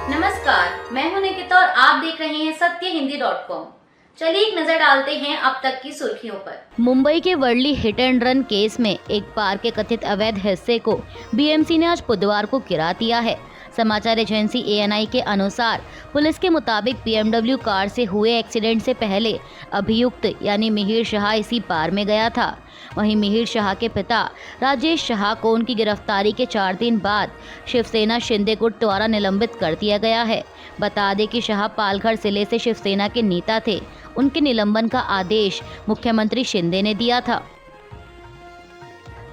नमस्कार, मैं हूं निकिता और आप देख रहे हैं सत्यहिंदी.com। चलिए एक नजर डालते हैं अब तक की सुर्खियों पर। मुंबई के Worli hit and run case में एक पार्क के कथित अवैध हिस्से को बीएमसी ने आज बुधवार को गिरा दिया है। समाचार एजेंसी एएनआई के अनुसार पुलिस के मुताबिक बीएमडब्ल्यू कार से हुए एक्सीडेंट से पहले अभियुक्त यानी मिहिर शाह इसी पार में गया था। वहीं मिहिर शाह के पिता राजेश शाह को उनकी गिरफ्तारी के 4 दिन बाद शिवसेना शिंदे गुट द्वारा निलंबित कर दिया गया है। बता दें कि शाह पालघर जिले से शिवसेना के नेता थे। उनके निलंबन का आदेश मुख्यमंत्री शिंदे ने दिया था।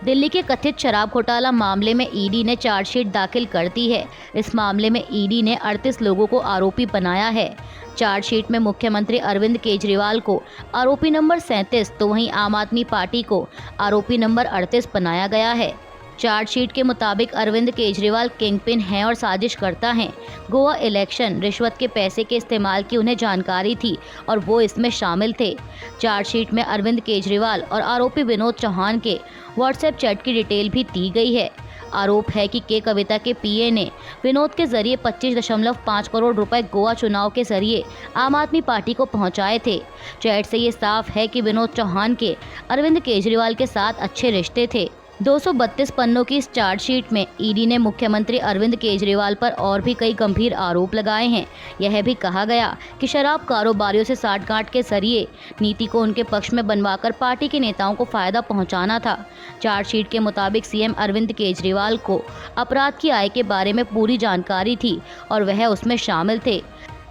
दिल्ली के कथित शराब घोटाला मामले में ईडी ने चार्जशीट दाखिल कर दी है। इस मामले में ईडी ने 38 लोगों को आरोपी बनाया है। चार्जशीट में मुख्यमंत्री अरविंद केजरीवाल को आरोपी नंबर 37 तो वहीं आम आदमी पार्टी को आरोपी नंबर 38 बनाया गया है। चार्जशीट के मुताबिक अरविंद केजरीवाल किंगपिन हैं और साजिश करता हैं। गोवा इलेक्शन रिश्वत के पैसे के इस्तेमाल की उन्हें जानकारी थी और वो इसमें शामिल थे। चार्जशीट में अरविंद केजरीवाल और आरोपी विनोद चौहान के व्हाट्सएप चैट की डिटेल भी दी गई है। आरोप है कि के कविता के पीए ने विनोद के जरिए 25.5 करोड़ रुपए गोवा चुनाव के जरिए आम आदमी पार्टी को पहुंचाए थे। चैट से ये साफ है कि विनोद चौहान के अरविंद केजरीवाल के साथ अच्छे रिश्ते थे। 232 पन्नों की इस चार्जशीट में ईडी ने मुख्यमंत्री अरविंद केजरीवाल पर और भी कई गंभीर आरोप लगाए हैं। यह भी कहा गया कि शराब कारोबारियों से साठगांठ के जरिए नीति को उनके पक्ष में बनवाकर पार्टी के नेताओं को फायदा पहुंचाना था। चार्जशीट के मुताबिक सीएम अरविंद केजरीवाल को अपराध की आय के बारे में पूरी जानकारी थी और वह उसमें शामिल थे।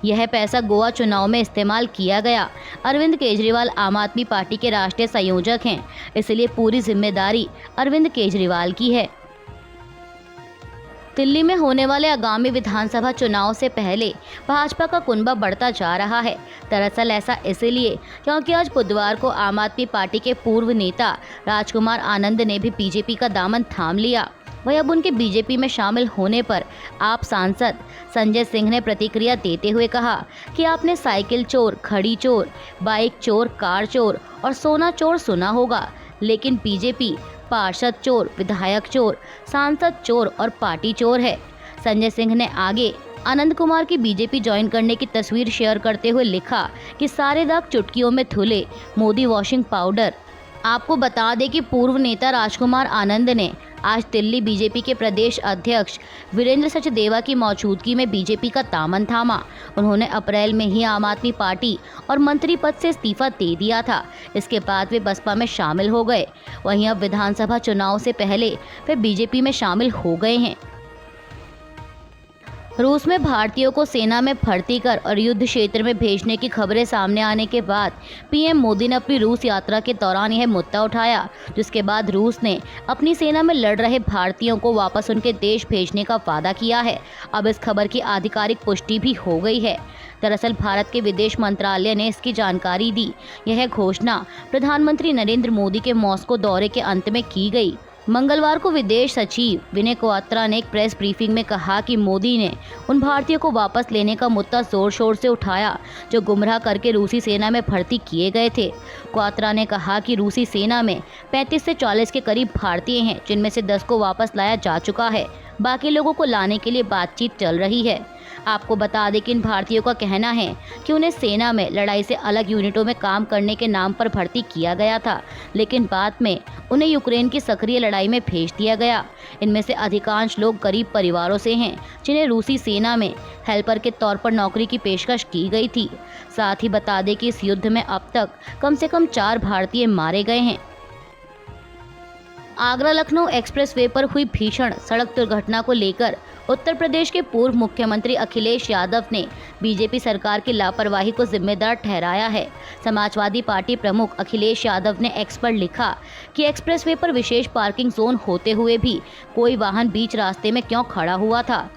यह पैसा गोवा चुनाव में इस्तेमाल किया गया। अरविंद केजरीवाल आम आदमी पार्टी के राष्ट्रीय संयोजक हैं, इसलिए पूरी जिम्मेदारी अरविंद केजरीवाल की है। दिल्ली में होने वाले आगामी विधानसभा चुनाव से पहले भाजपा का कुनबा बढ़ता जा रहा है। दरअसल ऐसा इसलिए क्योंकि आज बुधवार को आम आदमी पार्टी के पूर्व नेता राजकुमार आनंद ने भी बीजेपी का दामन थाम लिया। वही अब उनके बीजेपी में शामिल होने पर आप सांसद संजय सिंह ने प्रतिक्रिया देते हुए कहा कि आपने साइकिल चोर, घड़ी चोर, बाइक चोर, कार चोर और सोना चोर सुना होगा, लेकिन बीजेपी पार्षद चोर, विधायक चोर, सांसद चोर और पार्टी चोर है। संजय सिंह ने आगे आनंद कुमार की बीजेपी ज्वाइन करने की तस्वीर शेयर करते हुए लिखा कि सारे दाग चुटकियों में धुले, मोदी वॉशिंग पाउडर। आपको बता दें कि पूर्व नेता राजकुमार आनंद ने आज दिल्ली बीजेपी के प्रदेश अध्यक्ष वीरेंद्र सचदेवा की मौजूदगी में बीजेपी का दामन थामा। उन्होंने अप्रैल में ही आम आदमी पार्टी और मंत्री पद से इस्तीफा दे दिया था। इसके बाद वे बसपा में शामिल हो गए। वहीं अब विधानसभा चुनाव से पहले वे बीजेपी में शामिल हो गए हैं। रूस में भारतीयों को सेना में भर्ती कर और युद्ध क्षेत्र में भेजने की खबरें सामने आने के बाद पीएम मोदी ने अपनी रूस यात्रा के दौरान यह मुद्दा उठाया, जिसके बाद रूस ने अपनी सेना में लड़ रहे भारतीयों को वापस उनके देश भेजने का वादा किया है। अब इस खबर की आधिकारिक पुष्टि भी हो गई है। दरअसल भारत के विदेश मंत्रालय ने इसकी जानकारी दी। यह घोषणा प्रधानमंत्री नरेंद्र मोदी के मॉस्को दौरे के अंत में की गई। मंगलवार को विदेश सचिव विनय क्वात्रा ने एक प्रेस ब्रीफिंग में कहा कि मोदी ने उन भारतीयों को वापस लेने का मुद्दा जोर शोर से उठाया जो गुमराह करके रूसी सेना में भर्ती किए गए थे। क्वात्रा ने कहा कि रूसी सेना में 35 से 40 के करीब भारतीय हैं, जिनमें से 10 को वापस लाया जा चुका है। बाकी लोगों को लाने के लिए बातचीत चल रही है। आपको बता दें कि इन भारतीयों का कहना है कि उन्हें सेना में लड़ाई से अलग यूनिटों में काम करने के नाम पर भर्ती किया गया था, लेकिन बाद में उन्हें यूक्रेन की सक्रिय लड़ाई में भेज दिया गया। इनमें से अधिकांश लोग गरीब परिवारों से हैं, जिन्हें रूसी सेना में हेल्पर के तौर पर नौकरी की पेशकश की गई थी। साथ ही बता दें कि इस युद्ध में अब तक कम से कम 4 भारतीय मारे गए हैं। आगरा लखनऊ एक्सप्रेसवे पर हुई भीषण सड़क दुर्घटना को लेकर उत्तर प्रदेश के पूर्व मुख्यमंत्री अखिलेश यादव ने बीजेपी सरकार की लापरवाही को जिम्मेदार ठहराया है। समाजवादी पार्टी प्रमुख अखिलेश यादव ने एक्स पर लिखा कि एक्सप्रेसवे पर विशेष पार्किंग जोन होते हुए भी कोई वाहन बीच रास्ते में क्यों खड़ा हुआ था।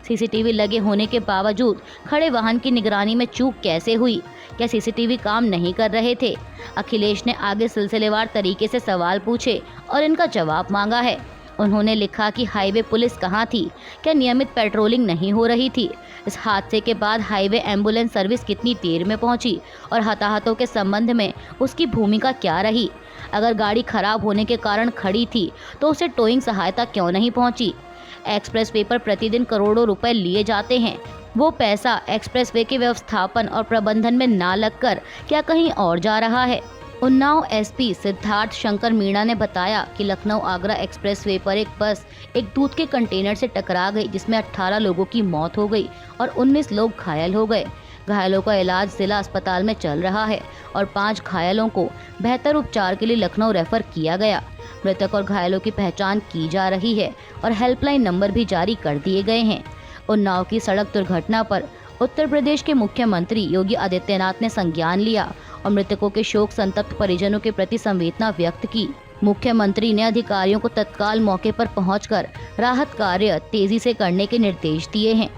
सीसीटीवी लगे होने के बावजूद खड़े वाहन की निगरानी में चूक कैसे हुई? क्या सीसीटीवी काम नहीं कर रहे थे? अखिलेश ने आगे सिलसिलेवार तरीके से सवाल पूछे और इनका जवाब मांगा है। उन्होंने लिखा कि हाईवे पुलिस कहाँ थी? क्या नियमित पेट्रोलिंग नहीं हो रही थी? इस हादसे के बाद हाईवे एम्बुलेंस सर्विस कितनी देर में पहुंची और हताहतों के संबंध में उसकी भूमिका क्या रही? अगर गाड़ी खराब होने के कारण खड़ी थी तो उसे टोइंग सहायता क्यों नहीं पहुंची? एक्सप्रेस वे पर प्रतिदिन करोड़ों रुपए लिए जाते हैं, वो पैसा एक्सप्रेसवे के व्यवस्थापन और प्रबंधन में ना लगकर क्या कहीं और जा रहा है। उन्नाव एसपी सिद्धार्थ शंकर मीणा ने बताया कि लखनऊ आगरा एक्सप्रेसवे पर एक बस एक दूध के कंटेनर से टकरा गई, जिसमें 18 लोगों की मौत हो गई और 19 लोग घायल हो गए। घायलों का इलाज जिला अस्पताल में चल रहा है और 5 घायलों को बेहतर उपचार के लिए लखनऊ रेफर किया गया। मृतक और घायलों की पहचान की जा रही है और हेल्पलाइन नंबर भी जारी कर दिए गए हैं। उन्नाव की सड़क दुर्घटना पर उत्तर प्रदेश के मुख्यमंत्री योगी आदित्यनाथ ने संज्ञान लिया और मृतकों के शोक संतप्त परिजनों के प्रति संवेदना व्यक्त की। मुख्यमंत्री ने अधिकारियों को तत्काल मौके पर पहुंचकर राहत कार्य तेजी से करने के निर्देश दिए हैं।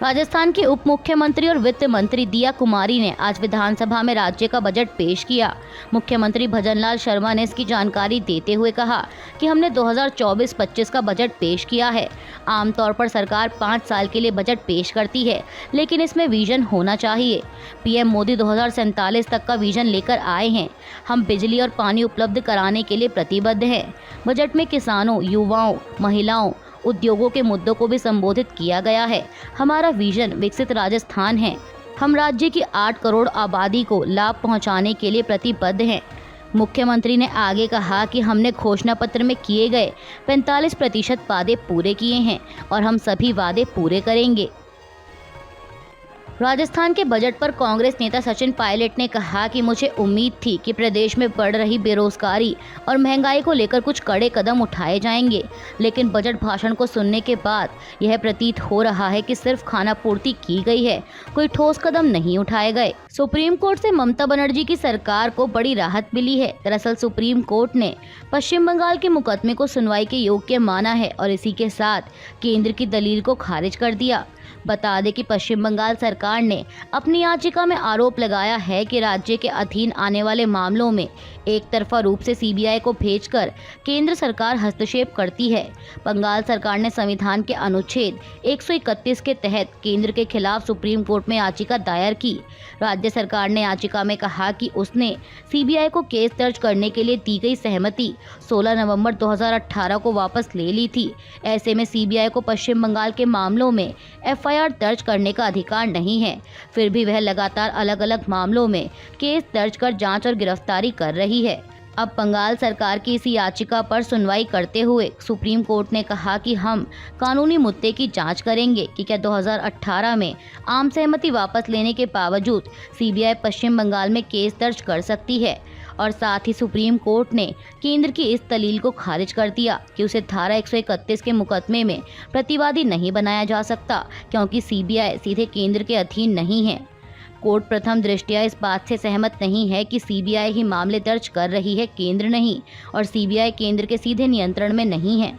राजस्थान के उप मुख्यमंत्री और वित्त मंत्री दिया कुमारी ने आज विधानसभा में राज्य का बजट पेश किया। मुख्यमंत्री भजनलाल शर्मा ने इसकी जानकारी देते हुए कहा कि हमने 2024-25 का बजट पेश किया है। आमतौर पर सरकार 5 साल के लिए बजट पेश करती है, लेकिन इसमें विजन होना चाहिए। पीएम मोदी 2047 तक का विजन लेकर आए हैं। हम बिजली और पानी उपलब्ध कराने के लिए प्रतिबद्ध हैं। बजट में किसानों, युवाओं, महिलाओं, उद्योगों के मुद्दों को भी संबोधित किया गया है। हमारा विजन विकसित राजस्थान है। हम राज्य की 8 करोड़ आबादी को लाभ पहुंचाने के लिए प्रतिबद्ध हैं। मुख्यमंत्री ने आगे कहा कि हमने घोषणा पत्र में किए गए 45% वादे पूरे किए हैं और हम सभी वादे पूरे करेंगे। राजस्थान के बजट पर कांग्रेस नेता सचिन पायलट ने कहा कि मुझे उम्मीद थी कि प्रदेश में बढ़ रही बेरोजगारी और महंगाई को लेकर कुछ कड़े कदम उठाए जाएंगे, लेकिन बजट भाषण को सुनने के बाद यह प्रतीत हो रहा है कि सिर्फ खानापूर्ति की गई है, कोई ठोस कदम नहीं उठाए गए। सुप्रीम कोर्ट से ममता बनर्जी की सरकार को बड़ी राहत मिली है। दरअसल सुप्रीम कोर्ट ने पश्चिम बंगाल के मुकदमे को सुनवाई के योग्य माना है और इसी के साथ केंद्र की दलील को खारिज कर दिया। बता दें कि पश्चिम बंगाल सरकार ने अपनी याचिका में आरोप लगाया है कि राज्य के अधीन आने वाले मामलों में एक तरफा रूप से सीबीआई को भेजकर केंद्र सरकार हस्तक्षेप करती है। बंगाल सरकार ने संविधान के अनुच्छेद 131 के तहत केंद्र के खिलाफ सुप्रीम कोर्ट में याचिका दायर की। राज्य सरकार ने याचिका में कहा कि उसने सीबीआई को केस दर्ज करने के लिए दी गई सहमति 16 नवंबर 2018 को वापस ले ली थी। ऐसे में सीबीआई को पश्चिम बंगाल के मामलों में एफआईआर दर्ज करने का अधिकार नहीं है। फिर भी वह लगातार अलग अलग मामलों में केस दर्ज कर जांच और गिरफ्तारी कर रही है। अब बंगाल सरकार की इसी याचिका पर सुनवाई करते हुए सुप्रीम कोर्ट ने कहा कि हम कानूनी मुद्दे की जांच करेंगे कि क्या 2018 में आम सहमति वापस लेने के बावजूद सीबीआई पश्चिम बंगाल में केस दर्ज कर सकती है। और साथ ही सुप्रीम कोर्ट ने केंद्र की इस दलील को खारिज कर दिया कि उसे धारा 131 के मुकदमे में प्रतिवादी नहीं बनाया जा सकता, क्योंकि सीबीआई सीधे केंद्र के अधीन नहीं है। कोर्ट प्रथम दृष्टया इस बात से सहमत नहीं है कि सीबीआई ही मामले दर्ज कर रही है, केंद्र नहीं, और सीबीआई केंद्र के सीधे नियंत्रण में नहीं है।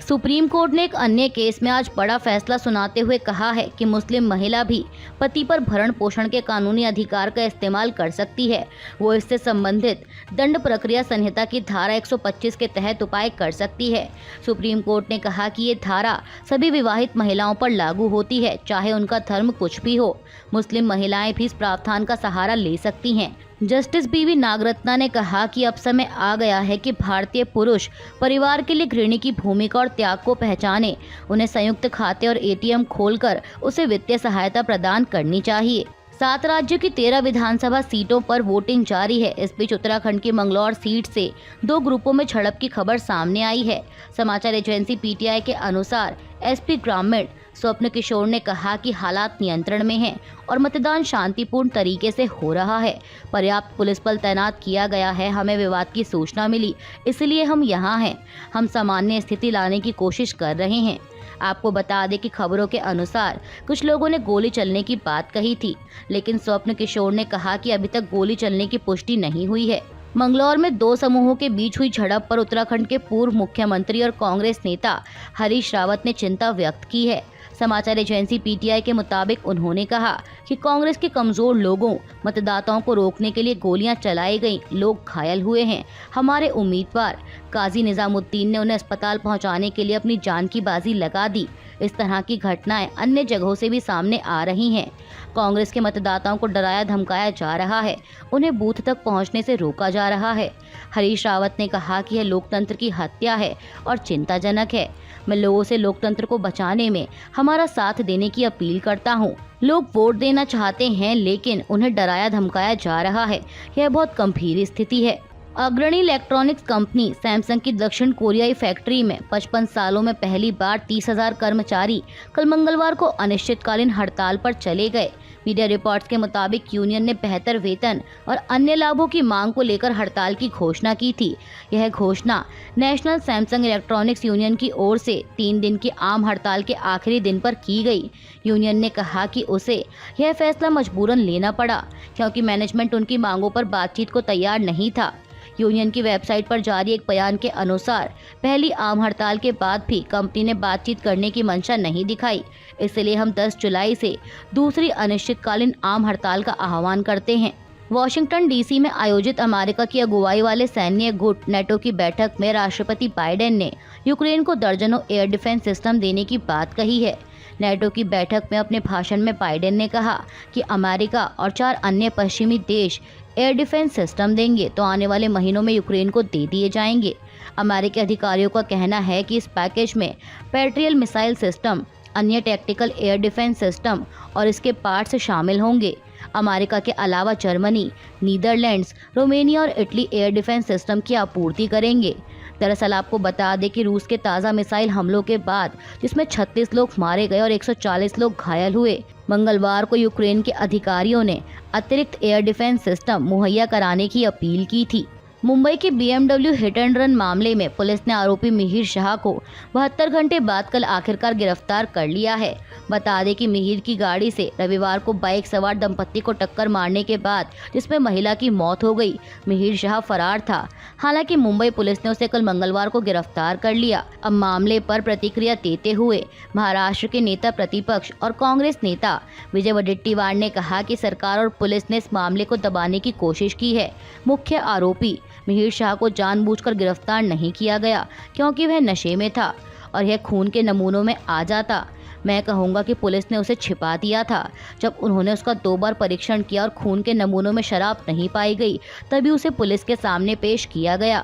सुप्रीम कोर्ट ने एक अन्य केस में आज बड़ा फैसला सुनाते हुए कहा है कि मुस्लिम महिला भी पति पर भरण पोषण के कानूनी अधिकार का इस्तेमाल कर सकती है। वो इससे संबंधित दंड प्रक्रिया संहिता की धारा 125 के तहत उपाय कर सकती है। सुप्रीम कोर्ट ने कहा कि ये धारा सभी विवाहित महिलाओं पर लागू होती है, चाहे उनका धर्म कुछ भी हो। मुस्लिम महिलाएं भी इस प्रावधान का सहारा ले सकती हैं। जस्टिस बीवी नागरत्ना ने कहा कि अब समय आ गया है कि भारतीय पुरुष परिवार के लिए गृहिणी की भूमिका और त्याग को पहचाने। उन्हें संयुक्त खाते और एटीएम खोलकर उसे वित्तीय सहायता प्रदान करनी चाहिए। 7 राज्यों की 13 विधानसभा सीटों पर वोटिंग जारी है। इस बीच उत्तराखंड की मंगलौर सीट से 2 ग्रुपों में झड़प की खबर सामने आई है। समाचार एजेंसी पीटीआई के अनुसार एसपी ग्रामीण स्वप्न किशोर ने कहा कि हालात नियंत्रण में हैं और मतदान शांतिपूर्ण तरीके से हो रहा है। पर्याप्त पुलिस बल तैनात किया गया है। हमें विवाद की सूचना मिली, इसलिए हम यहाँ हैं। हम सामान्य स्थिति लाने की कोशिश कर रहे हैं। आपको बता दें कि खबरों के अनुसार कुछ लोगों ने गोली चलने की बात कही थी, लेकिन स्वप्न किशोर ने कहा कि अभी तक गोली चलने की पुष्टि नहीं हुई है। मंगलौर में 2 समूहों के बीच हुई झड़प पर उत्तराखंड के पूर्व मुख्यमंत्री और कांग्रेस नेता हरीश रावत ने चिंता व्यक्त की है। समाचार एजेंसी पीटीआई के मुताबिक उन्होंने कहा कि कांग्रेस के कमजोर लोगों, मतदाताओं को रोकने के लिए गोलियां चलाई गईं, लोग घायल हुए हैं। हमारे उम्मीदवार काजी निजामुद्दीन ने उन्हें अस्पताल पहुंचाने के लिए अपनी जान की बाजी लगा दी। इस तरह की घटनाएं अन्य जगहों से भी सामने आ रही हैं। कांग्रेस के मतदाताओं को डराया धमकाया जा रहा है, उन्हें बूथ तक पहुंचने से रोका जा रहा है। हरीश रावत ने कहा कि यह लोकतंत्र की हत्या है और चिंताजनक है। मैं लोगों से लोकतंत्र को बचाने में हमारा साथ देने की अपील करता हूँ। लोग वोट देना चाहते हैं लेकिन उन्हें डराया धमकाया जा रहा है। यह बहुत गंभीर स्थिति है। अग्रणी इलेक्ट्रॉनिक्स कंपनी सैमसंग की दक्षिण कोरियाई फैक्ट्री में 55 सालों में पहली बार 30,000 कर्मचारी कल मंगलवार को अनिश्चितकालीन हड़ताल पर चले गए। मीडिया रिपोर्ट्स के मुताबिक यूनियन ने बेहतर वेतन और अन्य लाभों की मांग को लेकर हड़ताल की घोषणा की थी। यह घोषणा नेशनल सैमसंग इलेक्ट्रॉनिक्स यूनियन की ओर से 3 दिन की आम हड़ताल के आखिरी दिन पर की गई। यूनियन ने कहा कि उसे यह फैसला मजबूरन लेना पड़ा क्योंकि मैनेजमेंट उनकी मांगों पर बातचीत को तैयार नहीं था। यूनियन की वेबसाइट पर जारी एक बयान के अनुसार पहली आम हड़ताल के बाद भी कंपनी ने बातचीत करने की मंशा नहीं दिखाई। इसलिए हम 10 जुलाई से दूसरी अनिश्चितकालीन आम हड़ताल का आह्वान करते हैं। वॉशिंगटन डीसी में आयोजित अमेरिका की अगुवाई वाले सैन्य गुट नेटो की बैठक में राष्ट्रपति बाइडेन ने यूक्रेन को दर्जनों एयर डिफेंस सिस्टम देने की बात कही है। नेटो की बैठक में अपने भाषण में बाइडेन ने कहा कि अमेरिका और 4 अन्य पश्चिमी देश एयर डिफेंस सिस्टम देंगे तो आने वाले महीनों में यूक्रेन को दे दिए जाएंगे। अमेरिकी अधिकारियों का कहना है कि इस पैकेज में पैट्रियट मिसाइल सिस्टम, अन्य टैक्टिकल एयर डिफेंस सिस्टम और इसके पार्ट्स शामिल होंगे। अमेरिका के अलावा जर्मनी, नीदरलैंड्स, रोमेनिया और इटली एयर डिफेंस सिस्टम की आपूर्ति करेंगे। दरअसल आपको बता दें कि रूस के ताज़ा मिसाइल हमलों के बाद जिसमें 36 लोग मारे गए और 140 लोग घायल हुए, मंगलवार को यूक्रेन के अधिकारियों ने अतिरिक्त एयर डिफेंस सिस्टम मुहैया कराने की अपील की थी। मुंबई के BMW हिट एंड रन मामले में पुलिस ने आरोपी मिहिर शाह को 72 घंटे बाद कल आखिरकार गिरफ्तार कर लिया है। बता दें कि मिहिर की गाड़ी से रविवार को बाइक सवार दंपत्ति को टक्कर मारने के बाद जिसमें महिला की मौत हो गई, मिहिर शाह फरार था। हालांकि मुंबई पुलिस ने उसे कल मंगलवार को गिरफ्तार कर लिया। अब मामले पर प्रतिक्रिया देते हुए महाराष्ट्र के नेता प्रतिपक्ष और कांग्रेस नेता विजय वडेट्टीवार ने कहा कि सरकार और पुलिस ने इस मामले को दबाने की कोशिश की है। मुख्य आरोपी मिहिर शाह को जानबूझकर गिरफ्तार नहीं किया गया क्योंकि वह नशे में था और यह खून के नमूनों में आ जाता। मैं कहूँगा कि पुलिस ने उसे छिपा दिया था। जब उन्होंने उसका 2 बार परीक्षण किया और खून के नमूनों में शराब नहीं पाई गई, तभी उसे पुलिस के सामने पेश किया गया।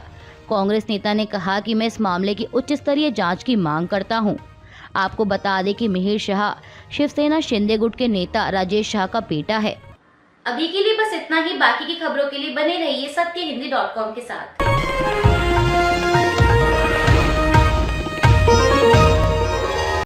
कांग्रेस नेता ने कहा कि मैं इस मामले की उच्च स्तरीय जांच की मांग करता हूं। आपको बता दें कि मिहिर शाह शिवसेना शिंदे गुट के नेता राजेश शाह का बेटा है। अभी के लिए बस इतना ही। बाकी की खबरों के लिए बने रहिए सत्यहिंदी.com के साथ।